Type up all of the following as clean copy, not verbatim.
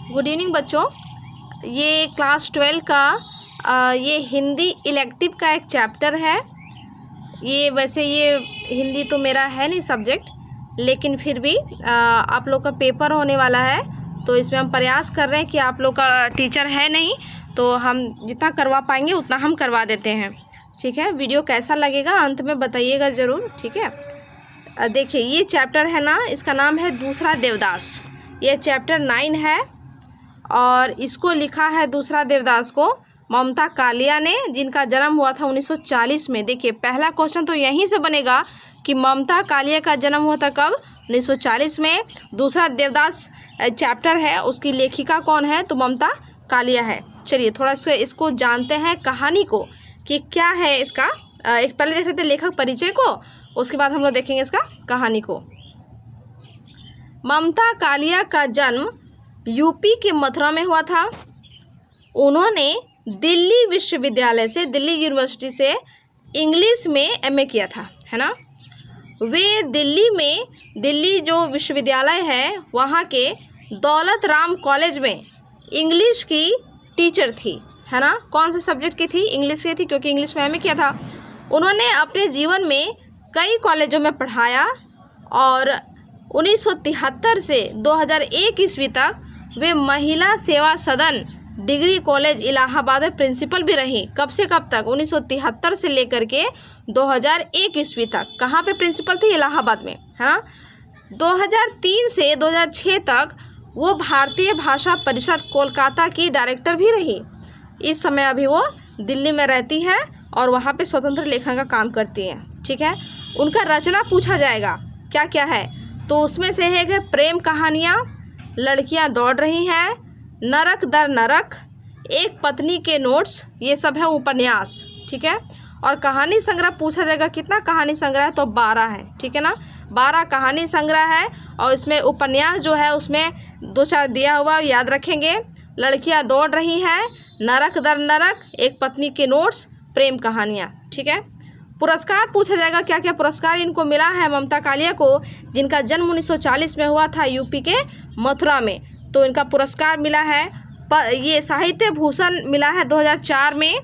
Good evening बच्चों। ये class 12 का ये हिंदी इलेक्टिव का एक चैप्टर है। ये हिंदी तो मेरा है नहीं सब्जेक्ट, लेकिन फिर भी आप लोग का पेपर होने वाला है, तो इसमें हम प्रयास कर रहे हैं कि आप लोग का टीचर है नहीं तो हम जितना करवा पाएंगे उतना हम करवा देते हैं। ठीक है, वीडियो कैसा लगेगा अंत में बताइएगा ज़रूर। ठीक है, देखिए ये चैप्टर है ना, इसका नाम है दूसरा देवदास। ये चैप्टर 9 है और इसको लिखा है दूसरा देवदास को ममता कालिया ने, जिनका जन्म हुआ था 1940 में। देखिए पहला क्वेश्चन तो यहीं से बनेगा कि ममता कालिया का जन्म हुआ था कब? 1940 में। दूसरा देवदास चैप्टर है, उसकी लेखिका कौन है? तो ममता कालिया है। चलिए थोड़ा इसको जानते हैं कहानी को कि क्या है इसका। एक पहले देख लेते हैं लेखक परिचय को, उसके बाद हम लोग देखेंगे इसका कहानी को। ममता कालिया का जन्म यूपी के मथुरा में हुआ था। उन्होंने दिल्ली विश्वविद्यालय से, दिल्ली यूनिवर्सिटी से इंग्लिश में एमए किया था, है ना। वे दिल्ली जो विश्वविद्यालय है वहाँ के दौलत राम कॉलेज में इंग्लिश की टीचर थी, है ना। कौन से सब्जेक्ट की थी? इंग्लिश की थी, क्योंकि इंग्लिश में एमए किया था। उन्होंने अपने जीवन में कई कॉलेजों में पढ़ाया और 1973 से 2001 ईस्वी तक वे महिला सेवा सदन डिग्री कॉलेज इलाहाबाद में प्रिंसिपल भी रही। कब से कब तक? 1973 से लेकर के 2001 ईस्वी तक। कहाँ पे प्रिंसिपल थी? इलाहाबाद में, है ना। 2003 से 2006 तक वो भारतीय भाषा परिषद कोलकाता की डायरेक्टर भी रही। इस समय अभी वो दिल्ली में रहती हैं और वहाँ पे स्वतंत्र लेखन का काम करती हैं। ठीक है, उनका रचना पूछा जाएगा क्या क्या है, तो उसमें से एक है प्रेम कहानियाँ, लड़कियाँ दौड़ रही हैं, नरक दर नरक, एक पत्नी के नोट्स, ये सब है उपन्यास। ठीक है, और कहानी संग्रह पूछा जाएगा। कितना कहानी संग्रह है? तो 12 है। ठीक है ना, 12 कहानी संग्रह है और इसमें उपन्यास जो है उसमें 2-4 दिया हुआ, याद रखेंगे। लड़कियां दौड़ रही हैं, नरक दर नरक, एक पत्नी के नोट्स, प्रेम कहानियाँ। ठीक है, पुरस्कार पूछा जाएगा क्या क्या पुरस्कार इनको मिला है ममता कालिया को, जिनका जन्म 1940 में हुआ था यूपी के मथुरा में। तो इनका पुरस्कार मिला है, ये साहित्य भूषण मिला है 2004 में,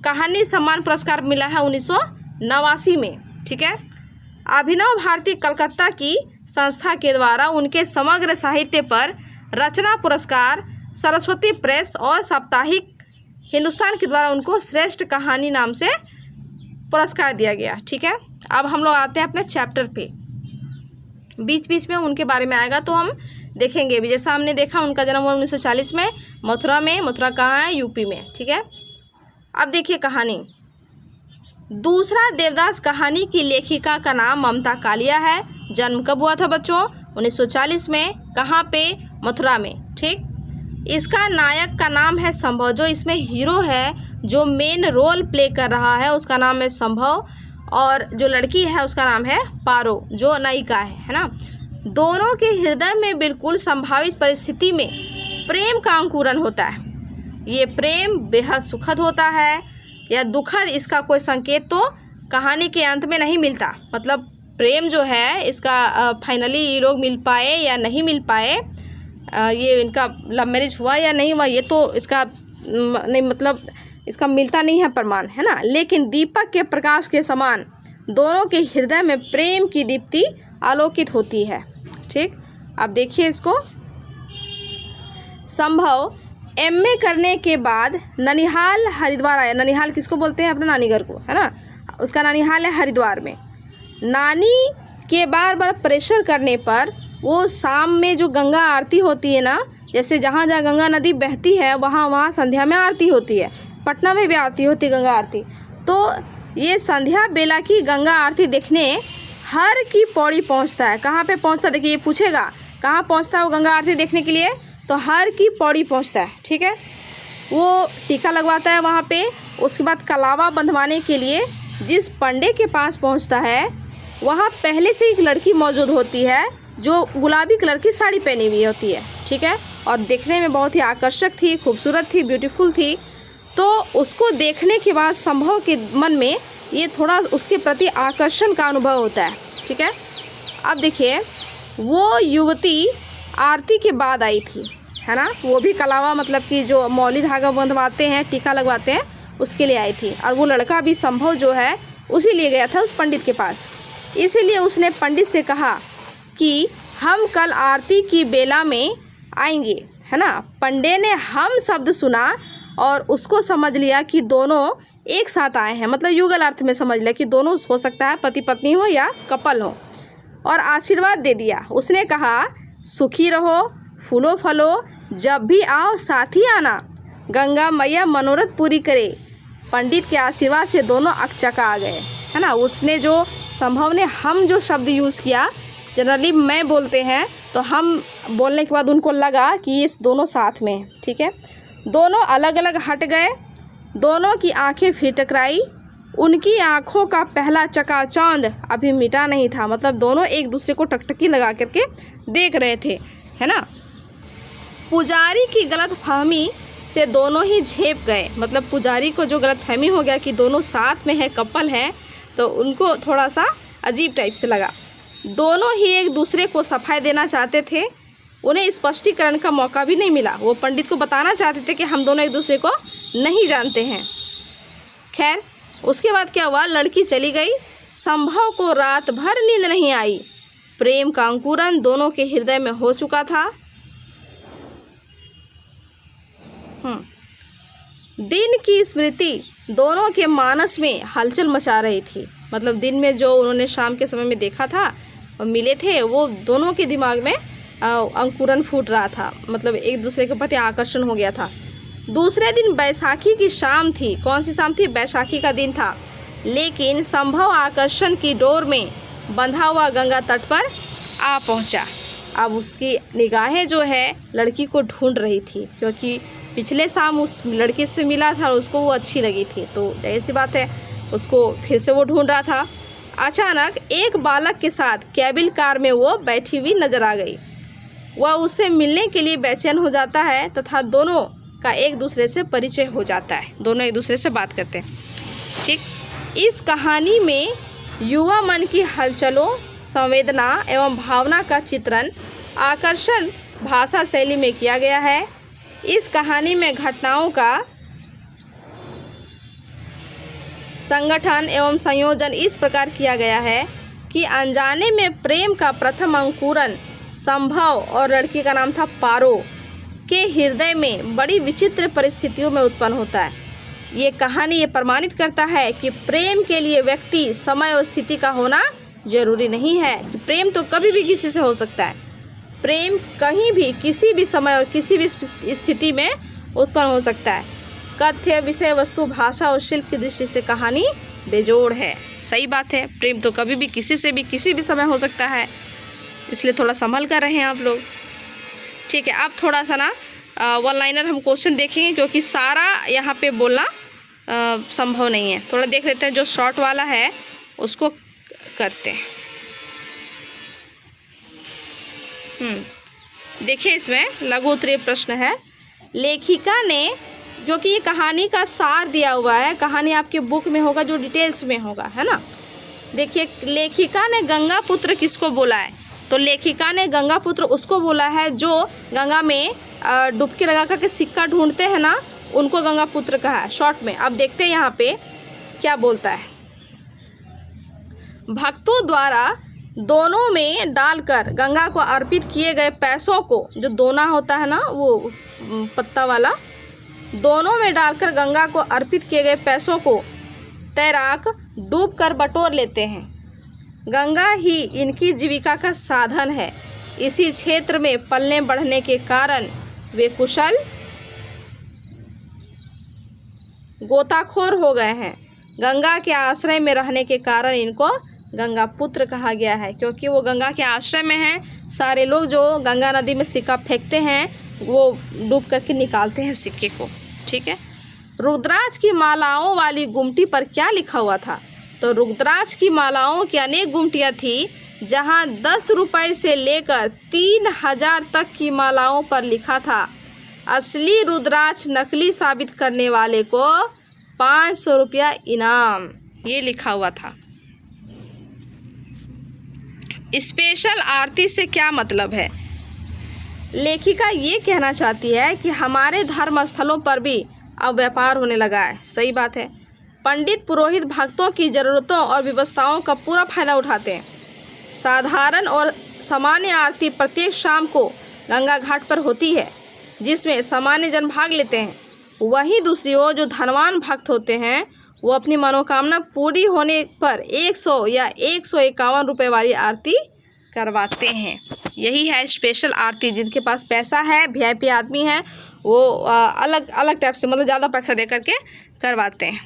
कहानी सम्मान पुरस्कार मिला है 1989 में। ठीक है, अभिनव भारती कलकत्ता की संस्था के द्वारा उनके समग्र साहित्य पर रचना पुरस्कार, सरस्वती प्रेस और साप्ताहिक हिंदुस्तान के द्वारा उनको श्रेष्ठ कहानी नाम से पुरस्कार दिया गया। ठीक है, अब हम लोग आते हैं अपने चैप्टर पे। बीच बीच में उनके बारे में आएगा तो हम देखेंगे भी। जैसा हमने देखा उनका जन्म हुआ 1940 में मथुरा में। मथुरा कहाँ है? यूपी में। ठीक है, अब देखिए कहानी। दूसरा देवदास कहानी की लेखिका का नाम ममता कालिया है। जन्म कब हुआ था बच्चों? 1940 में। कहाँ पे? मथुरा में। ठीक, इसका नायक का नाम है संभव, जो इसमें हीरो है, जो मेन रोल प्ले कर रहा है उसका नाम है संभव, और जो लड़की है उसका नाम है पारो, जो नायिका है ना। दोनों के हृदय में बिल्कुल संभावित परिस्थिति में प्रेम का अंकुरन होता है। ये प्रेम बेहद सुखद होता है या दुखद, इसका कोई संकेत तो कहानी के अंत में नहीं मिलता। मतलब प्रेम जो है इसका फाइनली ये लोग मिल पाए या नहीं मिल पाए, ये इनका लव मैरिज हुआ या नहीं हुआ, ये तो इसका नहीं, मतलब इसका मिलता नहीं है प्रमाण, है ना। लेकिन दीपक के प्रकाश के समान दोनों के हृदय में प्रेम की दीप्ति आलोकित होती है। ठीक, अब देखिए इसको। संभव एमए करने के बाद ननिहाल हरिद्वार आया। ननिहाल किसको बोलते हैं? अपने नानी घर को, है ना। उसका ननिहाल है हरिद्वार में। नानी के बार बार प्रेशर करने पर वो शाम में जो गंगा आरती होती है ना, जैसे जहाँ जहाँ गंगा नदी बहती है वहाँ संध्या में आरती होती है। पटना में भी आरती होती है गंगा आरती। तो ये संध्या बेला की गंगा आरती देखने हर की पौड़ी पहुँचता है। कहाँ पे पहुँचता है? देखिए ये पूछेगा कहाँ पहुँचता है वो गंगा आरती देखने के लिए, तो हर की पौड़ी पहुँचता है। ठीक है, वो टीका लगवाता है वहाँ पे। उसके बाद कलावा बंधवाने के लिए जिस पंडे के पास पहुँचता है वहाँ पहले से एक लड़की मौजूद होती है जो गुलाबी कलर की साड़ी पहनी हुई होती है। ठीक है, और देखने में बहुत ही आकर्षक थी, खूबसूरत थी, ब्यूटीफुल थी। तो उसको देखने के बाद संभव के मन में ये थोड़ा उसके प्रति आकर्षण का अनुभव होता है। ठीक है, अब देखिए वो युवती आरती के बाद आई थी। है ना, वो भी कलावा मतलब कि जो मौली धागा बंधवाते हैं, टीका लगवाते हैं, उसके लिए आई थी। और वो लड़का भी संभव जो है उसी लिए गया था उस पंडित के पास। इसीलिए उसने पंडित से कहा कि हम कल आरती की बेला में आएंगे, है ना। पंडे ने हम शब्द सुना और उसको समझ लिया कि दोनों एक साथ आए हैं, मतलब युगल अर्थ में समझ लिया कि दोनों हो सकता है पति पत्नी हो या कपल हो, और आशीर्वाद दे दिया। उसने कहा सुखी रहो, फूलो फलो, जब भी आओ साथ ही आना, गंगा मैया मनोरथ पूरी करे। पंडित के आशीर्वाद से दोनों अकचका आ गए, है ना। उसने जो संभव ने हम जो शब्द यूज़ किया, जनरली मैं बोलते हैं तो हम बोलने के बाद उनको लगा कि ये दोनों साथ में, ठीक है। दोनों अलग अलग हट गए, दोनों की आंखें फिर टकराई। उनकी आंखों का पहला चकाचौंध अभी मिटा नहीं था, मतलब दोनों एक दूसरे को टकटकी लगा करके देख रहे थे, है ना। पुजारी की गलतफहमी से दोनों ही झेप गए, मतलब पुजारी को जो गलतफहमी हो गया कि दोनों साथ में है, कपल हैं, तो उनको थोड़ा सा अजीब टाइप से लगा। दोनों ही एक दूसरे को सफाई देना चाहते थे, उन्हें स्पष्टीकरण का मौका भी नहीं मिला। वो पंडित को बताना चाहते थे कि हम दोनों एक दूसरे को नहीं जानते हैं। खैर उसके बाद क्या हुआ, लड़की चली गई। संभव को रात भर नींद नहीं आई। प्रेम का अंकुरन दोनों के हृदय में हो चुका था। दिन की स्मृति दोनों के मानस में हलचल मचा रही थी, मतलब दिन में जो उन्होंने शाम के समय में देखा था और मिले थे, वो दोनों के दिमाग में अंकुरन फूट रहा था, मतलब एक दूसरे के प्रति आकर्षण हो गया था। दूसरे दिन बैसाखी की शाम थी। कौन सी शाम थी? बैसाखी का दिन था। लेकिन संभव आकर्षण की डोर में बंधा हुआ गंगा तट पर आ पहुंचा। अब उसकी निगाहें जो है लड़की को ढूंढ रही थी, क्योंकि पिछले शाम उस लड़की से मिला था और उसको वो अच्छी लगी थी, तो ऐसी बात है उसको फिर से वो ढूंढ रहा था। अचानक एक बालक के साथ केबिल कार में वो बैठी हुई नजर आ गई। वह उससे मिलने के लिए बेचैन हो जाता है तथा दोनों का एक दूसरे से परिचय हो जाता है, दोनों एक दूसरे से बात करते हैं, ठीक। इस कहानी में युवा मन की हलचलों, संवेदना एवं भावना का चित्रण आकर्षण भाषा शैली में किया गया है। इस कहानी में घटनाओं का संगठन एवं संयोजन इस प्रकार किया गया है कि अनजाने में प्रेम का प्रथम अंकुरन संभव और लड़की का नाम था पारो के हृदय में बड़ी विचित्र परिस्थितियों में उत्पन्न होता है। ये कहानी ये प्रमाणित करता है कि प्रेम के लिए व्यक्ति, समय और स्थिति का होना जरूरी नहीं है। प्रेम तो कभी भी किसी से हो सकता है। प्रेम कहीं भी, किसी भी समय और किसी भी स्थिति में उत्पन्न हो सकता है। कथ्य, विषय वस्तु, भाषा और शिल्प की दृष्टि से कहानी बेजोड़ है। सही बात है, प्रेम तो कभी भी, किसी से भी, किसी भी समय हो सकता है, इसलिए थोड़ा संभल कर रहे हैं आप लोग, ठीक है। अब थोड़ा सा ना वन लाइनर हम क्वेश्चन देखेंगे, क्योंकि सारा यहाँ पे बोलना संभव नहीं है। थोड़ा देख लेते हैं, जो शॉर्ट वाला है उसको करते हैं। देखिए इसमें लघु उत्तरीय प्रश्न है। लेखिका ने, जो कि ये कहानी का सार दिया हुआ है, कहानी आपके बुक में होगा जो डिटेल्स में होगा, है ना। देखिए, लेखिका ने गंगा पुत्र किसको बोला है? तो लेखिका ने गंगा पुत्र उसको बोला है जो गंगा में डुबकी लगा करके सिक्का ढूंढते हैं ना, उनको गंगा पुत्र कहा है शॉर्ट में। अब देखते हैं यहाँ पे क्या बोलता है। भक्तों द्वारा दोनों में डालकर गंगा को अर्पित किए गए पैसों को, जो दोना होता है ना वो पत्ता वाला, दोनों में डालकर गंगा को अर्पित किए गए पैसों को तैराक डूब कर बटोर लेते हैं। गंगा ही इनकी जीविका का साधन है। इसी क्षेत्र में पलने बढ़ने के कारण वे कुशल गोताखोर हो गए हैं। गंगा के आश्रय में रहने के कारण इनको गंगा पुत्र कहा गया है, क्योंकि वो गंगा के आश्रय में हैं। सारे लोग जो गंगा नदी में सिक्का फेंकते हैं वो डूब करके निकालते हैं सिक्के को, ठीक है। रुद्राक्ष की मालाओं वाली गुमटी पर क्या लिखा हुआ था? तो रुद्राक्ष की मालाओं की अनेक गुमटियाँ थी, जहाँ 10 रुपये से लेकर 3000 तक की मालाओं पर लिखा था असली रुद्राक्ष नकली साबित करने वाले को 500 रुपया इनाम, ये लिखा हुआ था। स्पेशल आरती से क्या मतलब है? लेखिका ये कहना चाहती है कि हमारे धर्म स्थलों पर भी अब व्यापार होने लगा है। सही बात है। पंडित पुरोहित भक्तों की ज़रूरतों और व्यवस्थाओं का पूरा फायदा उठाते हैं। साधारण और सामान्य आरती प्रत्येक शाम को गंगा घाट पर होती है, जिसमें सामान्य जन भाग लेते हैं। वहीं दूसरी ओर जो धनवान भक्त होते हैं वो अपनी मनोकामना पूरी होने पर 100 या 151 रुपये वाली आरती करवाते हैं। यही है स्पेशल आरती। जिनके पास पैसा है, वीआईपी आदमी है, वो अलग अलग टाइप से मतलब ज़्यादा पैसा दे करके करवाते हैं।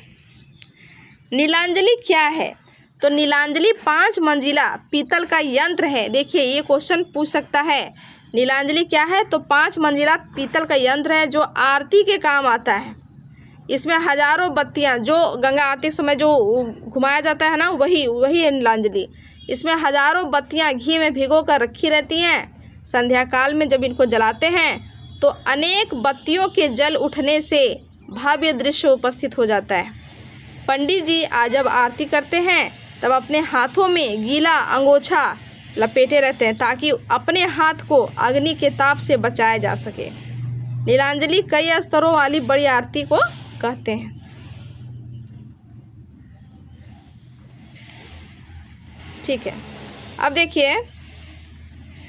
नीलांजलि क्या है? तो नीलांजलि 5 मंजिला पीतल का यंत्र है। देखिए ये क्वेश्चन पूछ सकता है, नीलांजलि क्या है? तो 5 मंजिला पीतल का यंत्र है जो आरती के काम आता है। इसमें हजारों बत्तियां, जो गंगा आरती समय जो घुमाया जाता है ना, वही है नीलांजलि। इसमें हजारों बत्तियां घी में भिगो कर रखी रहती हैं। संध्या काल में जब इनको जलाते हैं तो अनेक बत्तियों के जल उठने से भव्य दृश्य उपस्थित हो जाता है। पंडित जी आज जब आरती करते हैं तब अपने हाथों में गीला अंगोछा लपेटे रहते हैं ताकि अपने हाथ को अग्नि के ताप से बचाया जा सके। नीलांजलि कई स्तरों वाली बड़ी आरती को कहते हैं। ठीक है, अब देखिए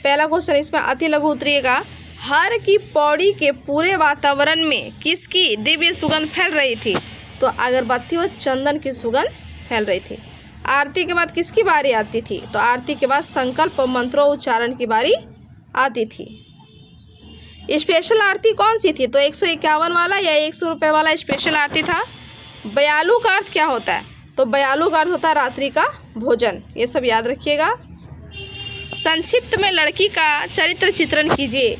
पहला क्वेश्चन, इसमें अति लघु उतरिएगा। हर की पौड़ी के पूरे वातावरण में किसकी दिव्य सुगंध फैल रही थी? तो अगरबत्ती और चंदन की सुगंध फैल रही थी। आरती के बाद किसकी बारी आती थी? तो आरती के बाद संकल्प मंत्रों उच्चारण की बारी आती थी। स्पेशल आरती कौन सी थी? तो 151 वाला या 100 रुपये वाला स्पेशल आरती था। बयालू का अर्थ क्या होता है? तो बयालू का अर्थ होता है रात्रि का भोजन। ये सब याद रखिएगा। संक्षिप्त में लड़की का चरित्र चित्रण कीजिए।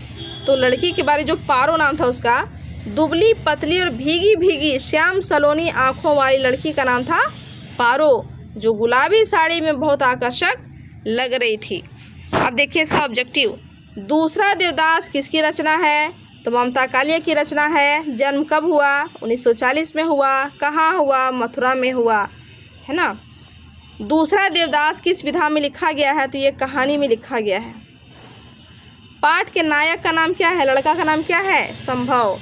तो लड़की के बारे जो पारो नाम था उसका, दुबली पतली और भीगी भीगी श्याम सलोनी आँखों वाली लड़की का नाम था पारो, जो गुलाबी साड़ी में बहुत आकर्षक लग रही थी। अब देखिए इसका ऑब्जेक्टिव। दूसरा देवदास किसकी रचना है? तो ममता कालिया की रचना है। जन्म कब हुआ? 1940 में हुआ। कहाँ हुआ? मथुरा में हुआ, है ना। दूसरा देवदास किस विधा में लिखा गया है? तो ये कहानी में लिखा गया है। पाठ के नायक का नाम क्या है? लड़का का नाम क्या है? संभव।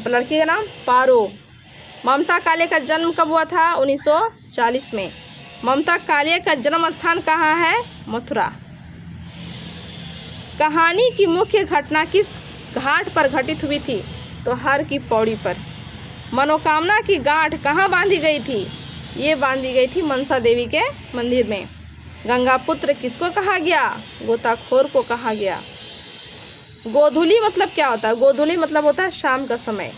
लड़की का नाम पारो। ममता कालिया का जन्म कब हुआ था? 1940 में। ममता कालिया का जन्म स्थान कहाँ है? मथुरा। कहानी की मुख्य घटना किस घाट पर घटित हुई थी? तो हर की पौड़ी पर। मनोकामना की गांठ कहाँ बांधी गई थी? ये बांधी गई थी मनसा देवी के मंदिर में। गंगा पुत्र किसको कहा गया? गोताखोर को कहा गया। गोधूली मतलब क्या होता है? गोधूली मतलब होता है शाम का समय।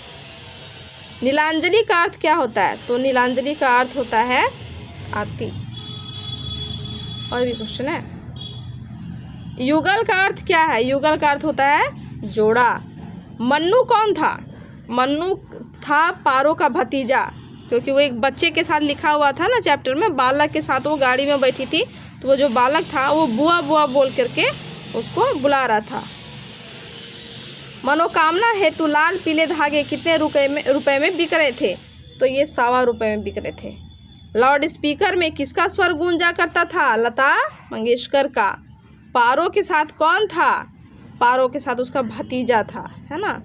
नीलांजलि का अर्थ क्या होता है? तो नीलांजलि का अर्थ होता है आरती। और भी क्वेश्चन है। युगल का अर्थ क्या है? युगल का अर्थ होता है जोड़ा। मन्नू कौन था? मन्नू था पारो का भतीजा, क्योंकि वो एक बच्चे के साथ लिखा हुआ था ना चैप्टर में, बालक के साथ वो गाड़ी में बैठी थी, तो वो जो बालक था वो बुआ बुआ बोल करके उसको बुला रहा था। मनोकामना हेतु लाल पीले धागे कितने रुपए में बिक रहे थे? तो ये 1.25 रुपये में बिक रहे थे। लाउड स्पीकर में किसका स्वर गूंजा करता था? लता मंगेशकर का। पारो के साथ कौन था? पारो के साथ उसका भतीजा था, है ना।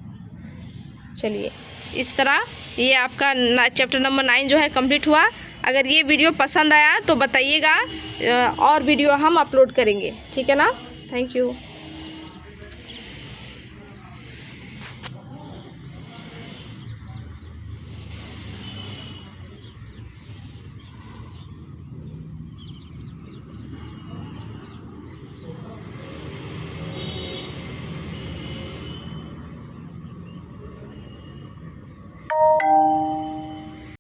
चलिए इस तरह ये आपका चैप्टर नंबर 9 जो है कंप्लीट हुआ। अगर ये वीडियो पसंद आया तो बताइएगा, और वीडियो हम अपलोड करेंगे, ठीक है ना। Thank you.